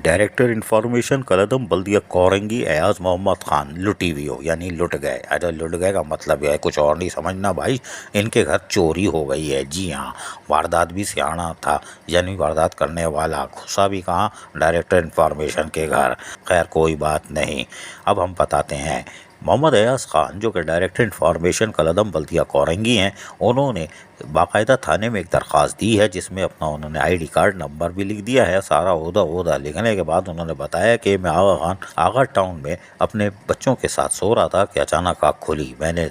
Director information कलदम बल्दिया कोरंगी एयाज मोहम्मद खान लुटीवियो यानी लुट गए। अरे लुट गए का मतलब यह है कुछ और नहीं समझना भाई, इनके घर चोरी हो गई है। जी हाँ, वारदात भी सियाना था, यानी वारदात करने वाला घुसा भी कहाँ, डायरेक्टर इंफॉर्मेशन के घर। खैर कोई बात नहीं, अब हम बताते हैं। मोहम्मद एयाज खान जो कि डायरेक्टर इंफॉर्मेशन कलदम बल्दिया कोरंगी हैं, उन्होंने बाकायदा थाने में एक दरख्वास्त दी है जिसमें अपना उन्होंने आईडी कार्ड नंबर भी लिख दिया है। सारा ओहदा लिखने के बाद उन्होंने बताया कि मैं आगा खान आगा टाउन में अपने बच्चों के साथ सो रहा था कि अचानक आँख खुली। मैंने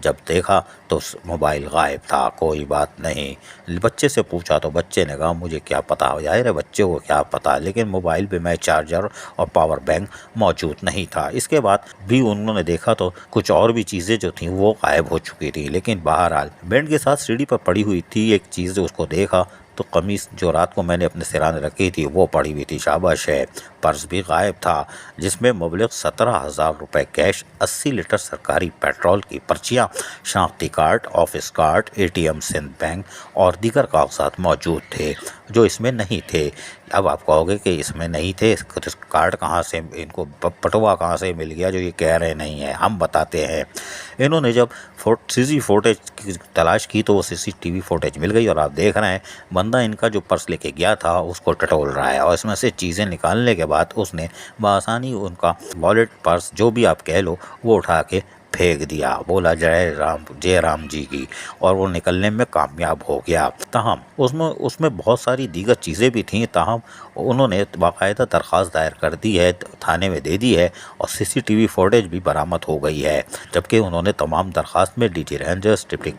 जब देखा तो मोबाइल गायब था। कोई बात नहीं, बच्चे से पूछा तो बच्चे ने कहा मुझे क्या पता, जाहिर है बच्चे को क्या पता, लेकिन मोबाइल पे मैं चार्जर और पावर बैंक मौजूद नहीं था। इसके बाद भी उन्होंने देखा तो कुछ और भी चीज़ें जो थी वो गायब हो चुकी थी। लेकिन बहरहाल बेड के साथ सीढ़ी पर पड़ी हुई थी एक चीज़, उसको देखा तो कमीज़ जो रात को मैंने अपने सिराने रखी थी वो पड़ी हुई थी। शाबाश है। पर्स भी गायब था जिसमें मुबलिग 17,000 रुपये कैश, 80 लीटर सरकारी पेट्रोल की पर्चियाँ, शनाख्ती card, office card, ATM Sindh bank और दीगर कागजात मौजूद थे जो इसमें नहीं थे। अब आप कहोगे कि इसमें नहीं थे, कार्ड कहाँ से, इनको पटवा कहाँ से मिल गया जो ये कह रहे नहीं है। हम बताते हैं। इन्होंने जब CC फुटेज की तलाश की तो वो CCTV फुटेज मिल गई और आप देख रहे हैं बंदा इनका जो पर्स लेके गया था उसको टटोल रहा है और इसमें से चीज़ें निकालने के बाद उसने बआसानी उनका वॉलेट, पर्स जो भी आप कह लो, वो उठा के फेंक दिया। बोला जय राम जी की, और वो निकलने में कामयाब हो गया। ताहम उसमें बहुत सारी दीगर चीज़ें भी थीं। ताहम उन्होंने बाकायदा दरख्वास्त दायर कर दी है, थाने में दे दी है और CCTV फुटेज भी बरामद हो गई है। जबकि उन्होंने तमाम दरख्वास्त में DG rangers, deputy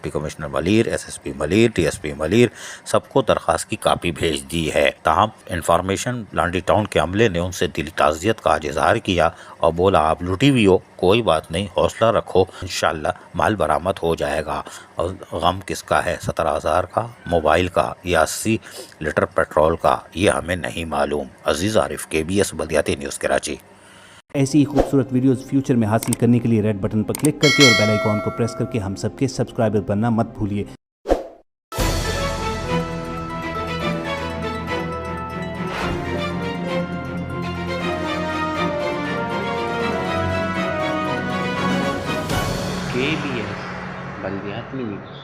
commissioner Malir, SSP Malir, DSP Malir सबको दरख्वास्त की कापी भेज दी है। ताहम इंफॉर्मेशन लांडी टाउन के अमले ने उनसे दिली ताज़ियत का इजहार किया और बोला आप लुटी भी हो, कोई बात नहीं, हौसला रखो, इंशाल्लाह माल बरामद हो जाएगा। और गम किसका है, 17,000 का, मोबाइल का या 80 लीटर पेट्रोल का, ये हमें नहीं मालूम। अजीज़ आरिफ, KBS बल्दियाती न्यूज़ कराची। ऐसी ही खूबसूरत वीडियोस फ्यूचर में हासिल करने के लिए रेड बटन पर क्लिक करके और बेल आइकॉन को प्रेस करके हम सबके सब्सक्राइबर बनना मत भूलिए। KBS बल्दियाती न्यूज़।